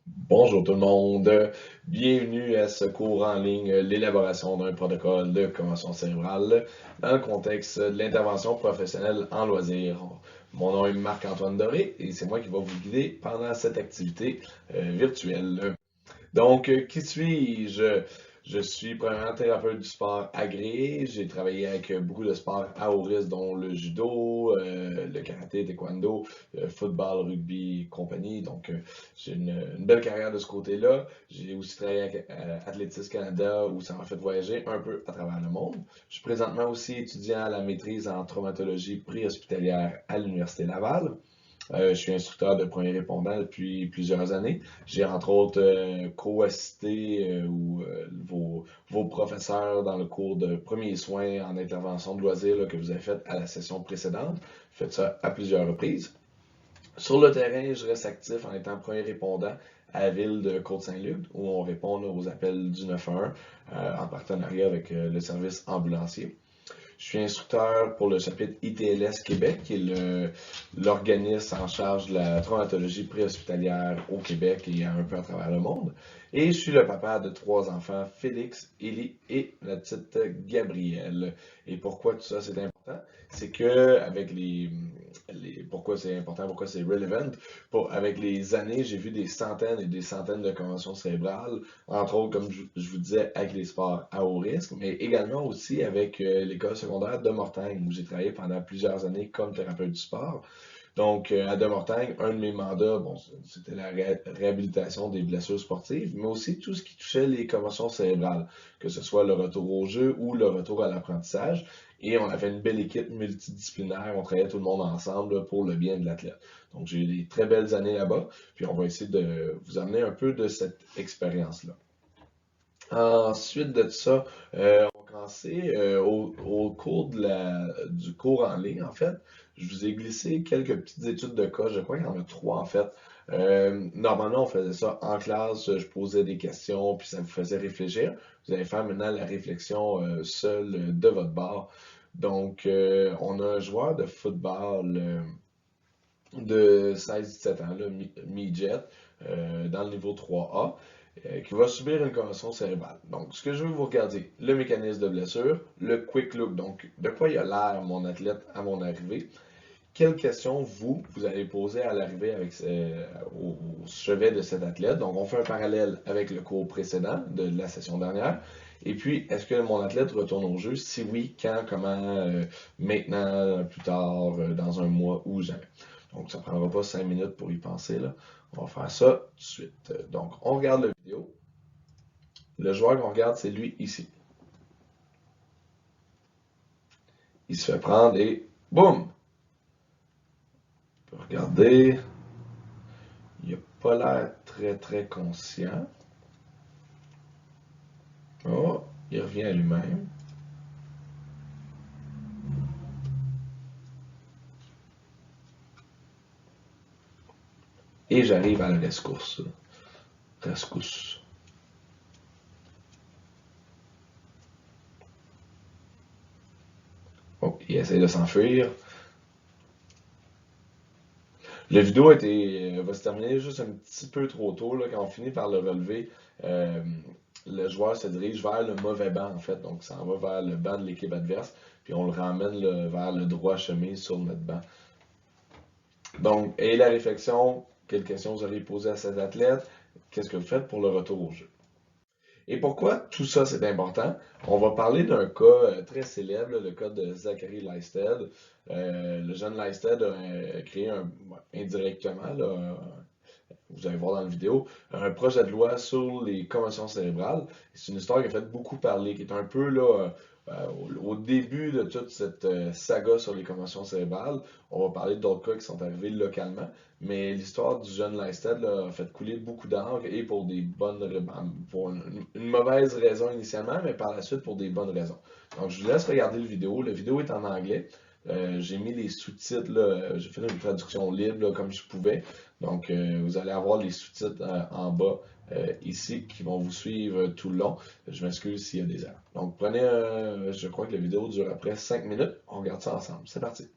Bonjour tout le monde, bienvenue à ce cours en ligne, l'élaboration d'un protocole de commotion cérébrale dans le contexte de l'intervention professionnelle en loisirs. Mon nom est Marc-Antoine Doré et c'est moi qui vais vous guider pendant cette activité virtuelle. Donc, qui suis-je? Je suis premièrement thérapeute du sport agréé. J'ai travaillé avec beaucoup de sports à haut risque, dont le judo, le karaté, taekwondo, football, rugby et compagnie. Donc, j'ai une belle carrière de ce côté-là. J'ai aussi travaillé avec Athlétisme Canada, où ça m'a fait voyager un peu à travers le monde. Je suis présentement aussi étudiant à la maîtrise en traumatologie préhospitalière à l'Université Laval. Je suis instructeur de premier répondant depuis plusieurs années. J'ai entre autres co-assisté vos professeurs dans le cours de premiers soins en intervention de loisirs là, que vous avez fait à la session précédente. Faites ça à plusieurs reprises. Sur le terrain, je reste actif en étant premier répondant à la ville de Côte-Saint-Luc, où on répond là, aux appels du 911 en partenariat avec le service ambulancier. Je suis instructeur pour le chapitre ITLS Québec, qui est l'organisme en charge de la traumatologie préhospitalière au Québec et un peu à travers le monde. Et je suis le papa de 3 enfants, Félix, Élie et la petite Gabrielle. Et pourquoi tout ça c'est important? C'est que avec pourquoi c'est important, pourquoi c'est relevant, avec les années, j'ai vu des centaines et des centaines de conventions cérébrales, entre autres, comme je vous disais, avec les sports à haut risque, mais également aussi avec l'école secondaire de Mortagne, où j'ai travaillé pendant plusieurs années comme thérapeute du sport. Donc, à De Mortagne, un de mes mandats, bon, c'était la réhabilitation des blessures sportives, mais aussi tout ce qui touchait les commotions cérébrales, que ce soit le retour au jeu ou le retour à l'apprentissage. Et on avait une belle équipe multidisciplinaire, on travaillait tout le monde ensemble pour le bien de l'athlète. Donc, j'ai eu des très belles années là-bas, puis on va essayer de vous amener un peu de cette expérience-là. Ensuite de ça, on va commencer au cours du cours en ligne, en fait. Je vous ai glissé quelques petites études de cas. Je crois qu'il y en a 3, en fait. Normalement, on faisait ça en classe. Je posais des questions, puis ça vous faisait réfléchir. Vous allez faire maintenant la réflexion seule de votre bord. Donc, on a un joueur de football de 16-17 ans, là, mi-jet, dans le niveau 3A qui va subir une commotion cérébrale. Donc, ce que je veux vous regarder, le mécanisme de blessure, le quick look, donc de quoi il a l'air mon athlète à mon arrivée, quelles questions vous allez poser à l'arrivée au chevet de cet athlète. Donc, on fait un parallèle avec le cours précédent de la session dernière. Et puis, est-ce que mon athlète retourne au jeu? Si oui, quand, comment, maintenant, plus tard, dans un mois ou jamais. Donc, ça ne prendra pas 5 minutes pour y penser, là. On va faire ça tout de suite. Donc, on regarde la vidéo. Le joueur qu'on regarde, c'est lui ici. Il se fait prendre et boum! On peut regarder. Il n'a pas l'air très très conscient. Oh, il revient à lui-même. Et j'arrive à la rescousse. Rescousse. Oh, il essaie de s'enfuir. La vidéo va se terminer juste un petit peu trop tôt. Là, quand on finit par le relever, euh, le joueur se dirige vers le mauvais banc, en fait. Donc, ça en va vers le banc de l'équipe adverse. Puis on le ramène vers le droit chemin sur notre banc. Donc, et la réflexion, quelles questions vous allez poser à cet athlète? Qu'est-ce que vous faites pour le retour au jeu? Et pourquoi tout ça c'est important? On va parler d'un cas très célèbre, le cas de Zachary Leisted. Le jeune Leisted a créé indirectement, là, vous allez voir dans la vidéo, un projet de loi sur les commotions cérébrales. C'est une histoire qui a fait beaucoup parler, qui est un peu là, au début de toute cette saga sur les commotions cérébrales. On va parler d'autres cas qui sont arrivés localement, mais l'histoire du jeune Lysted là, a fait couler beaucoup d'encre et pour pour une mauvaise raison initialement, mais par la suite pour des bonnes raisons. Donc je vous laisse regarder le vidéo. La vidéo est en anglais. J'ai mis les sous-titres, j'ai fait une traduction libre là, comme je pouvais. Donc, vous allez avoir les sous-titres en bas ici qui vont vous suivre tout le long. Je m'excuse s'il y a des erreurs. Donc, je crois que la vidéo dure à près 5 minutes. On regarde ça ensemble. C'est parti.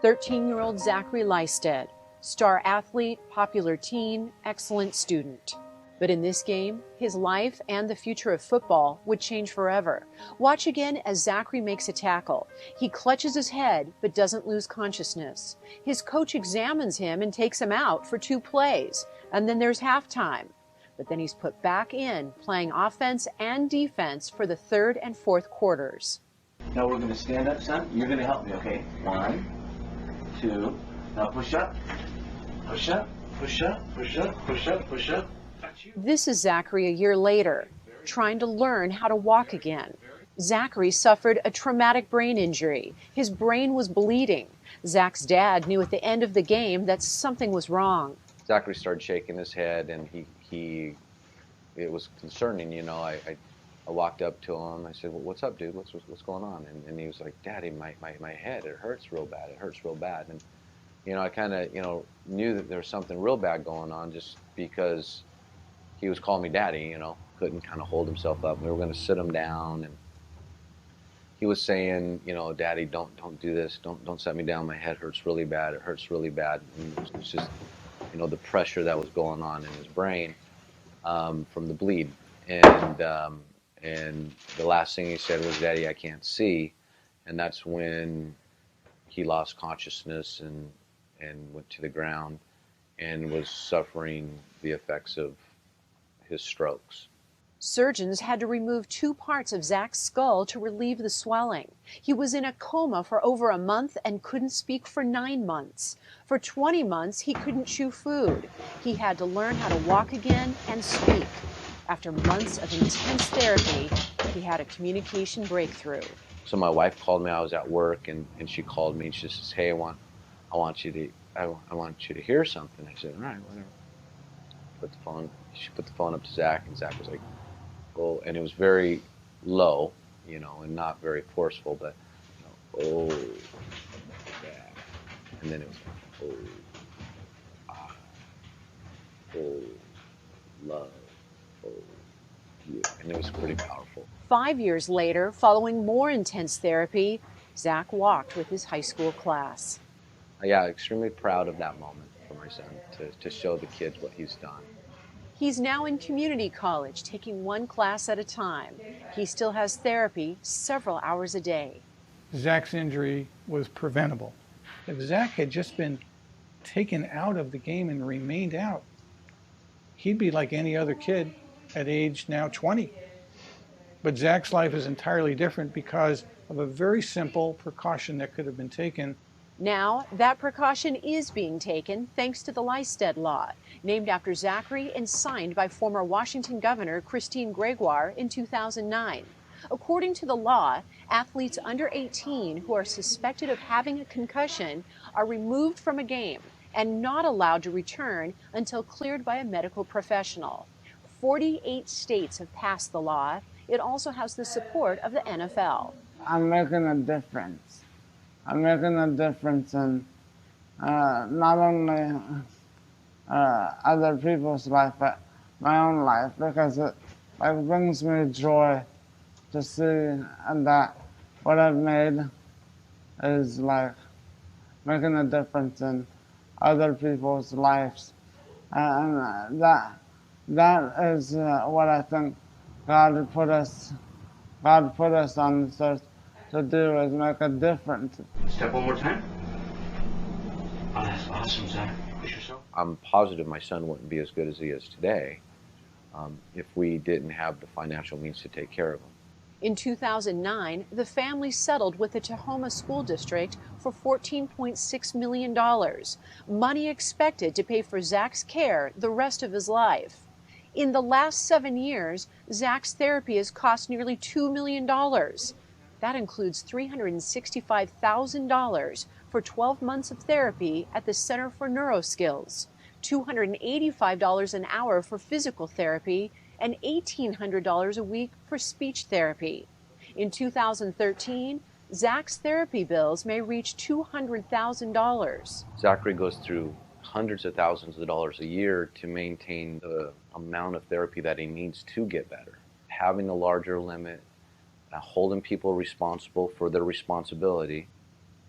13-year-old Zachary Leisted Star athlete, popular teen, excellent student. But in this game, his life and the future of football would change forever. Watch again as Zachary makes a tackle. He clutches his head but doesn't lose consciousness. His coach examines him and takes him out for 2 plays. And then there's halftime. But then he's put back in, playing offense and defense for the third and fourth quarters. Now we're going to stand up, son. You're going to help me, okay? 1, 2. Now push up. Push up. Push up. Push up. Push up. Push up. This is Zachary a year later, trying to learn how to walk again. Zachary suffered a traumatic brain injury. His brain was bleeding. Zach's dad knew at the end of the game that something was wrong. Zachary started shaking his head, and it was concerning. You know, I walked up to him. I said, "Well, what's up, dude? What's going on?" And he was like, "Daddy, my head, it hurts real bad. It hurts real bad." And you know, I kind of knew that there was something real bad going on just because he was calling me daddy. You know, couldn't kind of hold himself up. We were going to sit him down, and he was saying, "Daddy, don't do this. Don't set me down. My head hurts really bad. It hurts really bad." And it was just the pressure that was going on in his brain from the bleed. And the last thing he said was, "Daddy, I can't see." And that's when he lost consciousness and went to the ground and was suffering the effects of his strokes. Surgeons had to remove 2 parts of Zach's skull to relieve the swelling. He was in a coma for over a month and couldn't speak for 9 months. For 20 months, he couldn't chew food. He had to learn how to walk again and speak. After months of intense therapy, he had a communication breakthrough. So my wife called me. I was at work, and she called me, and she says, "Hey, I want you to hear something." I said, "All right, whatever." She put the phone up to Zach, and Zach was like, "Oh," and it was very low, and not very forceful, but, "Oh, yeah." And then it was like, "Oh, ah, oh, love, oh, you," and it was pretty powerful. 5 years later, following more intense therapy, Zach walked with his high school class. Yeah, extremely proud of that moment for my son, to show the kids what he's done. He's now in community college, taking 1 class at a time. He still has therapy several hours a day. Zach's injury was preventable. If Zach had just been taken out of the game and remained out, he'd be like any other kid at age now 20. But Zach's life is entirely different because of a very simple precaution that could have been taken. Now, that precaution is being taken thanks to the Lystedt Law, named after Zachary and signed by former Washington Governor Christine Gregoire in 2009. According to the law, athletes under 18 who are suspected of having a concussion are removed from a game and not allowed to return until cleared by a medical professional. 48 states have passed the law. It also has the support of the NFL. I'm making a difference. I'm making a difference in not only other people's life, but my own life, because it brings me joy to see that what I've made is making a difference in other people's lives, and that is what I think God put us on this earth to do, is make a difference. Step one more time. Oh, that's awesome, Zach. Push yourself. I'm positive my son wouldn't be as good as he is today if we didn't have the financial means to take care of him. In 2009, the family settled with the Tahoma School District for $14.6 million, money expected to pay for Zach's care the rest of his life. In the last 7 years, Zach's therapy has cost nearly $2 million. That includes $365,000 for 12 months of therapy at the Center for Neuroskills, $285 an hour for physical therapy, and $1,800 a week for speech therapy. In 2013, Zach's therapy bills may reach $200,000. Zachary goes through hundreds of thousands of dollars a year to maintain the amount of therapy that he needs to get better. Having a larger limit, holding people responsible for their responsibility,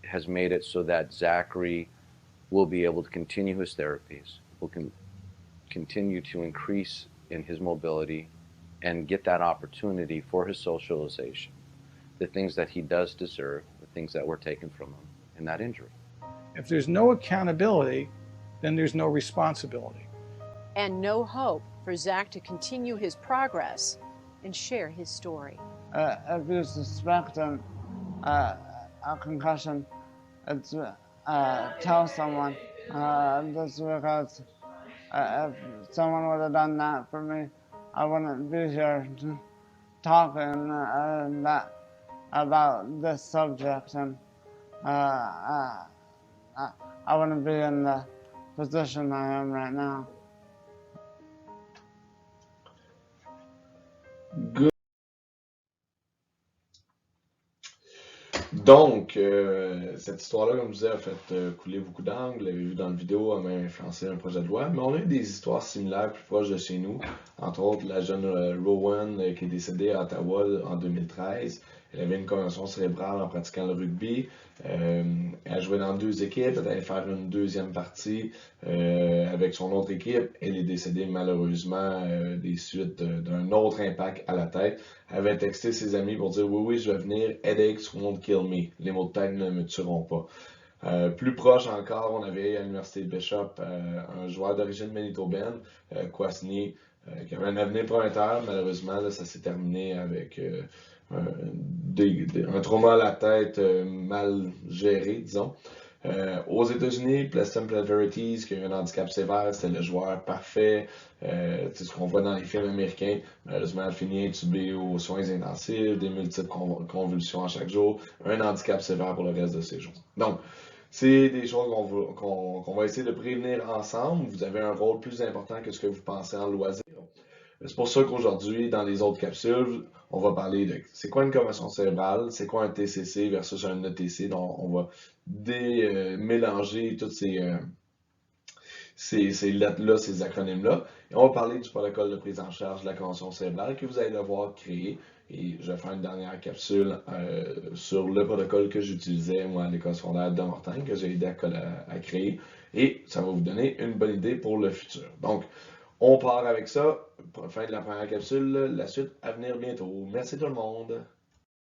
has made it so that Zachary will be able to continue his therapies, will continue to increase in his mobility and get that opportunity for his socialization, the things that he does deserve, the things that were taken from him in that injury. If there's no accountability, then there's no responsibility. And no hope for Zach to continue his progress and share his story. If you suspect a concussion, it's tell someone. Just because if someone would have done that for me, I wouldn't be here talking about this subject, and I wouldn't be in the position I am right now. Good. Donc, cette histoire-là, comme je disais, a fait couler beaucoup d'angles. Vous l'avez vu dans la vidéo, a même influencé un projet de loi. Mais on a eu des histoires similaires plus proches de chez nous. Entre autres, la jeune Rowan qui est décédée à Ottawa en 2013. Elle avait une commotion cérébrale en pratiquant le rugby. Elle jouait dans 2 équipes. Elle allait faire une deuxième partie avec son autre équipe. Elle est décédée malheureusement des suites d'un autre impact à la tête. Elle avait texté ses amis pour dire oui, je vais venir. Headaches won't kill me. Les maux de tête ne me tueront pas. Plus proche encore, on avait à l'Université Bishop un joueur d'origine manitobaine, Kwasny, qui avait un avenir prometteur. Malheureusement, là, ça s'est terminé avec un trauma à la tête mal géré, disons. Aux États-Unis, Preston Verities, qui a eu un handicap sévère, c'était le joueur parfait. C'est ce qu'on voit dans les films américains. Malheureusement, elle finit intubée aux soins intensifs, des multiples convulsions à chaque jour, un handicap sévère pour le reste de ses jours. Donc, c'est des choses qu'on va essayer de prévenir ensemble. Vous avez un rôle plus important que ce que vous pensez en loisir. C'est pour ça qu'aujourd'hui, dans les autres capsules, on va parler de c'est quoi une commotion cérébrale, c'est quoi un TCC versus un ETC. Donc, on va mélanger toutes ces lettres-là, ces acronymes-là. Et on va parler du protocole de prise en charge de la commotion cérébrale que vous allez devoir créer. Et je vais faire une dernière capsule sur le protocole que j'utilisais, moi, à l'école secondaire de Mortagne, que j'ai aidé à créer. Et ça va vous donner une bonne idée pour le futur. Donc, on part avec ça. Fin de la première capsule. La suite à venir bientôt. Merci tout le monde.